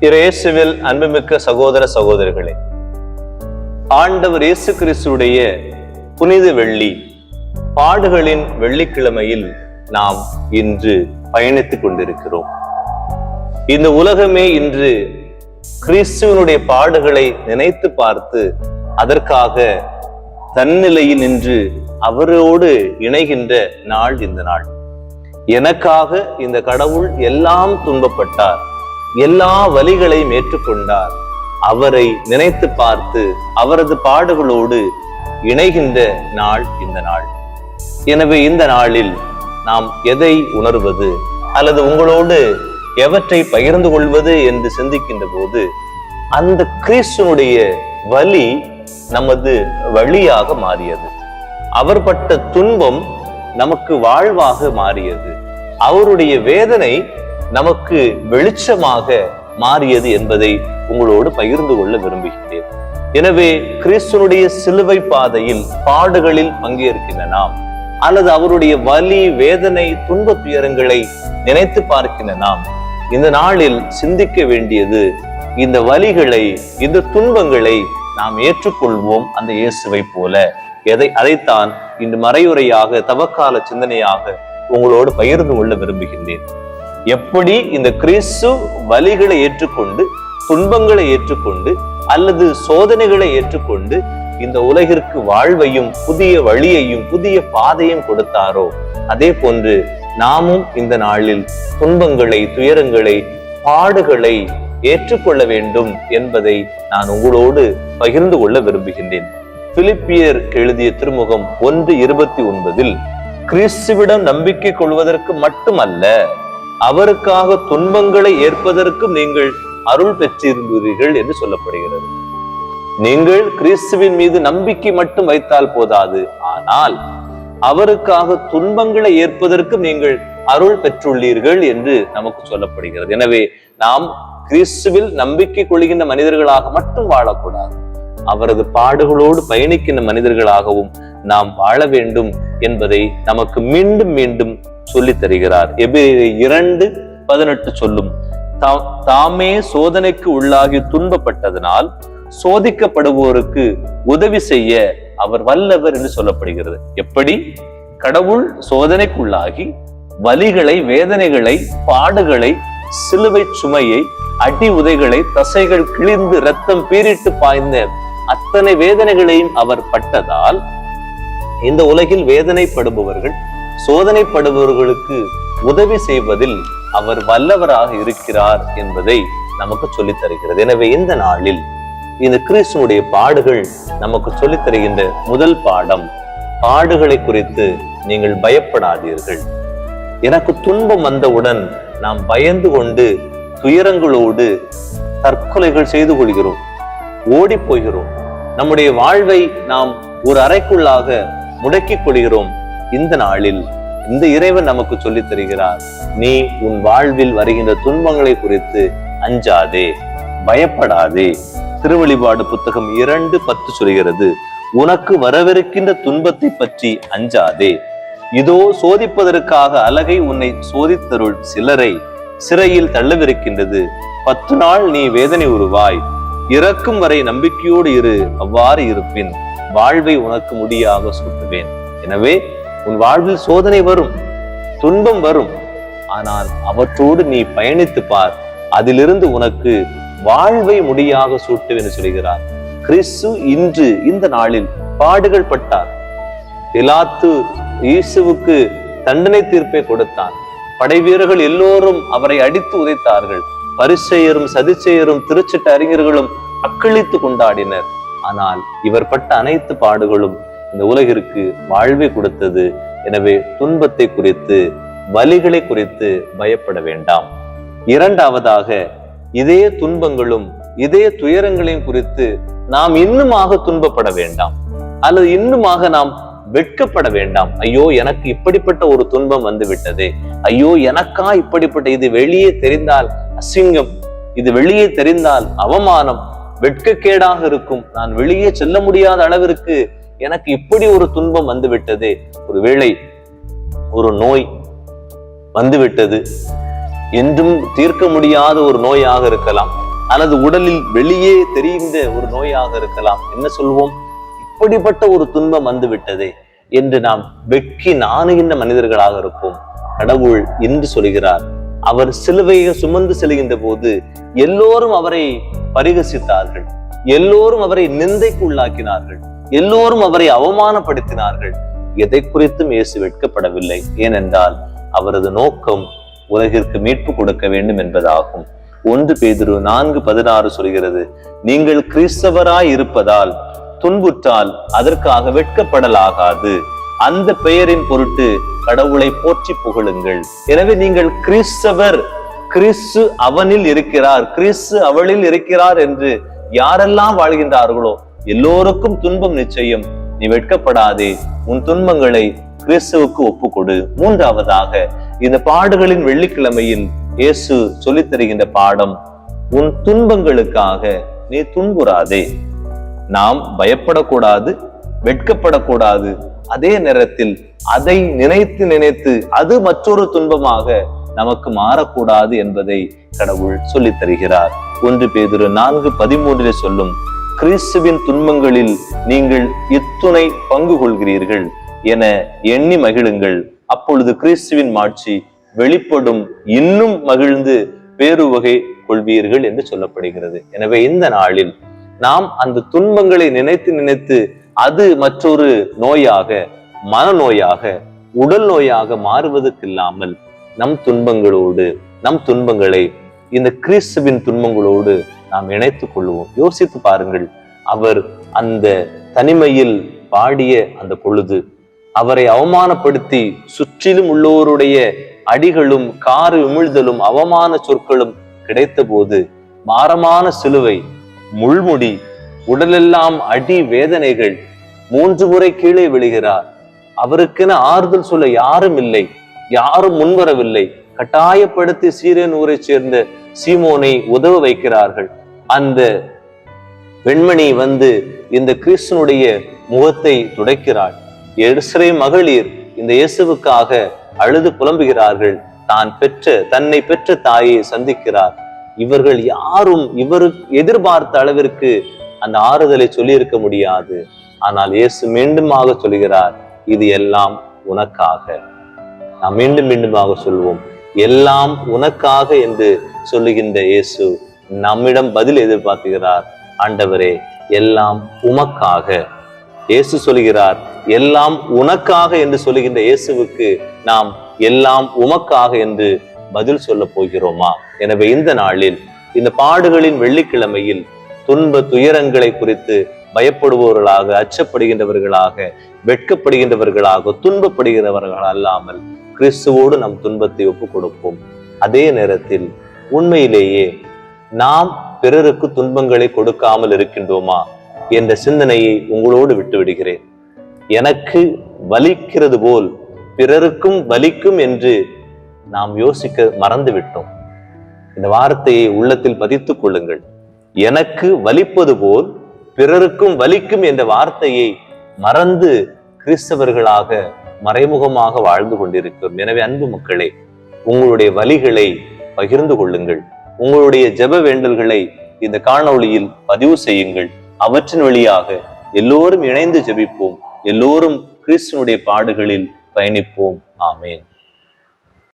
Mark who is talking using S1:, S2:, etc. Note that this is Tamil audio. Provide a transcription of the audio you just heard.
S1: இயேசுவில் அன்புமிக்க சகோதர சகோதரிகளே, ஆண்டவர் இயேசு கிறிஸ்துடைய புனித வெள்ளி பாடுகளின் வெள்ளிக்கிழமையில் நாம் இன்று பயணித்துக் கொண்டிருக்கிறோம். இந்த உலகமே இன்று கிறிஸ்துவனுடைய பாடுகளை நினைத்து பார்த்து அதற்காக தன்னிலையில் நின்று அவரோடு இணைகின்ற நாள் இந்த நாள். எனக்காக இந்த கடவுள் எல்லாம் துன்பப்பட்டார், எல்லா வலிகளையும் ஏற்றுக்கொண்டார். அவரை நினைத்து பார்த்து அவரது பாடுகளோடு இணைகின்ற நாள் இந்த நாள். எனவே இந்த நாளில் நாம் எதை உணர்வது அல்லது உங்களோடு எவற்றை பகிர்ந்து கொள்வது என்று சிந்திக்கின்ற போது அந்த கிறிஸ்துவனுடைய வலி நமது வழியாக மாறியது. அவர் பட்ட துன்பம் நமக்கு வாழ்வாக மாறியது. அவருடைய வேதனை நமக்கு வெளிச்சமாக மாறியது என்பதை உங்களோடு பகிர்ந்து கொள்ள விரும்புகிறேன். எனவே கிறிஸ்துவனுடைய சிலுவை பாதையில் பாடுகளில் பங்கேற்கின்ற நாம் அல்லது அவருடைய வலி வேதனை துன்ப துயரங்களை நினைத்து பார்க்கின்ற நாம் இந்த நாளில் சிந்திக்க வேண்டியது, இந்த வலிகளை இந்த துன்பங்களை நாம் ஏற்றுக்கொள்வோம் அந்த இயேசுவை போல. அதைத்தான் இன்று மறையுரையாக தவக்கால சிந்தனையாக உங்களோடு பகிர்ந்து கொள்ள விரும்புகின்றேன். எப்படி இந்த கிறிஸ்து வலிகளை ஏற்றுக்கொண்டு துன்பங்களை ஏற்றுக்கொண்டு அல்லது சோதனைகளை ஏற்றுக்கொண்டு இந்த உலகிற்கு வாழ்வையும் புதிய வழியையும் புதிய பாதையும் கொடுத்தாரோ, அதே போன்று நாமும் இந்த நாளில் துன்பங்களை துயரங்களை பாடுகளை ஏற்றுக்கொள்ள வேண்டும் என்பதை நான் உங்களோடு பகிர்ந்து கொள்ள விரும்புகின்றேன். பிலிப்பியர் எழுதிய திருமுகம் 1:29 கிறிஸ்துவிடம் நம்பிக்கை கொள்வதற்கு மட்டுமல்ல, அவருக்காக துன்பங்களை ஏற்பதற்கும் நீங்கள் அருள் பெற்றிருந்தீர்கள் என்று சொல்லப்படுகிறது. நீங்கள் கிறிஸ்துவின் மீது நம்பிக்கை மட்டும் வைத்தால் போதாது, ஆனால் அவருக்காக துன்பங்களை ஏற்பதற்கும் நீங்கள் அருள் பெற்றுள்ளீர்கள் என்று நமக்கு சொல்லப்படுகிறது. எனவே நாம் கிறிஸ்துவில் நம்பிக்கை கொள்கின்ற மனிதர்களாக மட்டும் வாழக்கூடாது, அவரது பாடுகளோடு பயணிக்கின்ற மனிதர்களாகவும் நாம் வாழ வேண்டும் என்பதை நமக்கு மீண்டும் மீண்டும் சொல்லித் தருகிறார். எபிரேயர் 2:18 சொல்லும், தாமே சோதனைக்கு உள்ளாகி துன்பப்பட்டதனால் சோதிக்கப்படுவோருக்கு உதவி செய்ய அவர் வல்லவர் என்று சொல்லப்படுகிறது. எப்படி? கடவுள் சோதனைக்குள்ளாகி வலிகளை வேதனைகளை பாடுகளை சிலுவை சுமையை அடி உதைகளை தசைகள் கிழிந்து ரத்தம் பீரிட்டு பாய்ந்த அத்தனை வேதனைகளையும் அவர் பட்டதால் இந்த உலகில் வேதனைப்படுபவர்கள் சோதனைப்படுபவர்களுக்கு உதவி செய்வதில் அவர் வல்லவராக இருக்கிறார் என்பதை நமக்கு சொல்லித் தருகிறது. எனவே இந்த நாளில் இந்த கிறிஸ்துவனுடைய பாடுகள் நமக்கு சொல்லித் தருகின்ற முதல் பாடம், பாடுகளை குறித்து நீங்கள் பயப்படாதீர்கள். எனக்கு துன்பம் வந்தவுடன் நாம் பயந்து கொண்டு துயரங்களோடு தற்கொலைகள் செய்து கொள்கிறோம், ஓடி போகிறோம், நம்முடைய வாழ்வை நாம் ஒரு அறைக்குள்ளாக முடக்கிக் கொள்கிறோம். இந்த நாளில் இந்த இறைவன் நமக்கு சொல்லித் தருகிறார், நீ உன் வாழ்வில் வருகின்ற துன்பங்களை குறித்து அஞ்சாதே, பயப்படாதே. திருவெளிப்பாடு புத்தகம் 2:10 சொல்கிறது, உனக்கு வரவிருக்கின்ற துன்பத்தை பற்றி அஞ்சாதே. இதோ சோதிப்பதற்காக அலகை உன்னை சோதித்தருள் சிலரை சிறையில் தள்ளவிருக்கின்றது. 10 நாள் நீ வேதனை உருவாய், இறக்கும் வரை நம்பிக்கையோடு இரு, அவ்வாறு இருப்பின் வாழ்வை உனக்கு முடியாக சூட்டுவேன். எனவே உன் வாழ்வில் சோதனை வரும், துன்பம் வரும், ஆனால் அவற்றோடு நீ பயணித்து பார், அதிலிருந்து உனக்கு வாழ்வை முடியாக சூட்டுவேன் என்று சொல்கிறார். கிறிஸ்து இன்று இந்த நாளில் பாடுகள் பட்டார். பிலாத்து இயேசுவுக்கு தண்டனை தீர்ப்பை கொடுத்தான். படை வீரர்கள் எல்லோரும் அவரை அடித்து உதைத்தார்கள். பரிசேயரும் சதுசேயரும் திருச்சட்ட அறிஞர்களும் அக்களித்து கொண்டாடினர். ஆனால் இவர் பட்ட அனைத்து பாடுகளும் இந்த உலகிற்கு வாழ்வை கொடுத்தது. எனவே துன்பத்தை குறித்து வலிகளை குறித்து பயப்பட வேண்டாம். இரண்டாவதாக, இதே துன்பங்களும் இதே துயரங்களையும் குறித்து நாம் இன்னுமாக துன்பப்பட வேண்டாம் அல்லது இன்னுமாக நாம் வெட்கப்பட வேண்டாம். ஐயோ, எனக்கு இப்படிப்பட்ட ஒரு துன்பம் வந்து விட்டதே, ஐயோ எனக்கா இப்படிப்பட்ட, இது வெளியே தெரிந்தால் அசிங்கம், இது வெளியே தெரிந்தால் அவமானம், வெட்கக்கேடாக இருக்கும், நான் வெளியே செல்ல முடியாத அளவிற்கு எனக்கு இப்படி ஒரு துன்பம் வந்து விட்டதே. ஒருவேளை ஒரு நோய் வந்துவிட்டது, என்றும் தீர்க்க முடியாத ஒரு நோயாக இருக்கலாம். அல்லது உடலில் வெளியே தெரிந்த ஒரு நோயாக இருக்கலாம். என்ன சொல்வோம்? இப்படிப்பட்ட ஒரு துன்பம் வந்து விட்டதே என்று நாம் வெட்கி நாணுகின்ற மனிதர்களாக இருப்போம். கடவுள் என்று சொல்கிறார், அவர் சிலுவையை சுமந்து செல்கின்ற போது எல்லோரும் அவரை பரிகசித்தார்கள், எல்லோரும் அவரை நிந்தைக்கு உள்ளாக்கினார்கள், எல்லோரும் அவரை அவமானப்படுத்தினார்கள். எதை குறித்தும் இயேசு வெட்கப்படவில்லை. ஏனென்றால் அவரது நோக்கம் உலகிற்கு மீட்பு கொடுக்க வேண்டும் என்பதாகும். 1 பேதுரு 4:16 சொல்கிறது, நீங்கள் கிறிஸ்தவராய் இருப்பதால் துன்புற்றால் அதற்காக வெட்கப்படலாகாது. அந்த பெயரின் பொருட்டு கடவுளை போற்றி புகழுங்கள். எனவே நீங்கள் கிறிஸ்தவர், கிறிஸ்து அவனில் இருக்கிறார், கிறிஸ்து அவளில் இருக்கிறார் என்று யாரெல்லாம் வாழ்கின்றார்களோ எல்லோருக்கும் துன்பம் நிச்சயம். நீ வெட்கப்படாதே, உன் துன்பங்களை கிறிஸ்துவுக்கு ஒப்புக்கொடு. 3ஆவதாக, இந்த பாடுகளின் வெள்ளிக்கிழமையில் இயேசு சொல்லித் தருகின்ற பாடம், உன் துன்பங்களுக்காக நீ துன்புறாதே. நாம் பயப்படக்கூடாது, வெட்கப்படக்கூடாது. அதே நேரத்தில் அதை நினைத்து நினைத்து அது மற்றொரு துன்பமாக நமக்கு மாறக்கூடாது என்பதை கடவுள் சொல்லித் தருகிறார். 1 பேதுரு 4:13 சொல்லும், கிறிஸ்துவின் துன்பங்களில் நீங்கள் இத்துணை பங்கு கொள்கிறீர்கள் என எண்ணி மகிழுங்கள். அப்பொழுது கிறிஸ்துவின் மாட்சி வெளிப்படும், இன்னும் மகிழ்ந்து பேருவகை கொள்வீர்கள் என்று சொல்லப்படுகிறது. எனவே இந்த நாளில் நாம் அந்த துன்பங்களை நினைத்து நினைத்து அது மற்றொரு நோயாக, மனநோயாக, உடல் நோயாக மாறுவதற்கு இல்லாமல் நம் துன்பங்களோடு, நம் துன்பங்களை இந்த கிறிஸ்துவின் துன்பங்களோடு நாம் இணைத்துக் கொள்வோம். யோசித்து பாருங்கள், அவர் அந்த தனிமையில் பாடிய அந்த பொழுது, அவரை அவமானப்படுத்தி சுற்றிலும் உள்ளோருடைய அடிகளும் காறு உமிழ்தலும் அவமான சொற்களும் கிடைத்த போது, பாரமான சிலுவை, முள்முடி, உடலெல்லாம் அடி வேதனைகள், 3 முறை கீழே விழுகிறார். அவருக்கென ஆறுதல் சொல்ல யாரும் இல்லை, யாரும் முன்வரவில்லை. கட்டாயப்படுத்தி சீரேன் ஊரை சேர்ந்த சீமோனை உதவ வைக்கிறார்கள். அந்த பெண்மணி வந்து இந்த கிறிஸ்துனுடைய முகத்தை துடைக்கிறாள். எருசலேம் மகளிர் இந்த இயேசுவுக்காக அழுது புலம்புகிறார்கள். தன்னை பெற்ற தாயை சந்திக்கிறார். இவர்கள் யாரும் இவருக்கு எதிர்பார்த்த அளவிற்கு அந்த ஆறுதலை சொல்லி இருக்க முடியாது. ஆனால் இயேசு மீண்டுமாக சொல்கிறார், இது எல்லாம் உனக்காக. நாம் மீண்டும் மீண்டுமாக சொல்வோம், எல்லாம் உனக்காக என்று சொல்லுகின்ற இயேசு நம்மிடம் பதில் எதிர்பார்க்கிறார். ஆண்டவரே, எல்லாம் உமக்காக. இயேசு சொல்கிறார், எல்லாம் உனக்காக என்று சொல்லுகின்ற இயேசுவுக்கு நாம் எல்லாம் உமக்காக என்று பதில் சொல்ல போகிறோமா? எனவே இந்த நாளில், இந்த பாடுகளின் வெள்ளிக்கிழமையில் துன்ப துயரங்களை குறித்து பயப்படுபவர்களாக, அச்சப்படுகின்றவர்களாக, வெட்கப்படுகின்றவர்களாக, துன்பப்படுகிறவர்கள் அல்லாமல் கிறிஸ்துவோடு நம் துன்பத்தை ஒப்புக் கொடுப்போம். அதே நேரத்தில் உண்மையிலேயே நாம் பிறருக்கு துன்பங்களை கொடுக்காமல் இருக்கின்றோமா என்ற சிந்தனையை உங்களோடு விட்டுவிடுகிறேன். எனக்கு வலிக்கிறது போல் பிறருக்கும் வலிக்கும் என்று நாம் யோசிக்க மறந்து விட்டோம். இந்த வார்த்தையை உள்ளத்தில் பதித்துக் கொள்ளுங்கள். எனக்கு வலிப்பது போல் பிறருக்கும் வலிக்கும் என்ற வார்த்தையை மறந்து கிறிஸ்தவர்களாக மறைமுகமாக வாழ்ந்து கொண்டிருக்கிறோம். எனவே அன்பு மக்களே, உங்களுடைய வலிகளை பகிர்ந்து கொள்ளுங்கள். உங்களுடைய ஜெப வேண்டல்களை இந்த காணொளியில் பதிவு செய்யுங்கள். அவற்றின் வழியாக எல்லோரும் இணைந்து ஜெபிப்போம். எல்லோரும் கிறிஸ்துவனுடைய பாடுகளில் பயணிப்போம். ஆமேன்.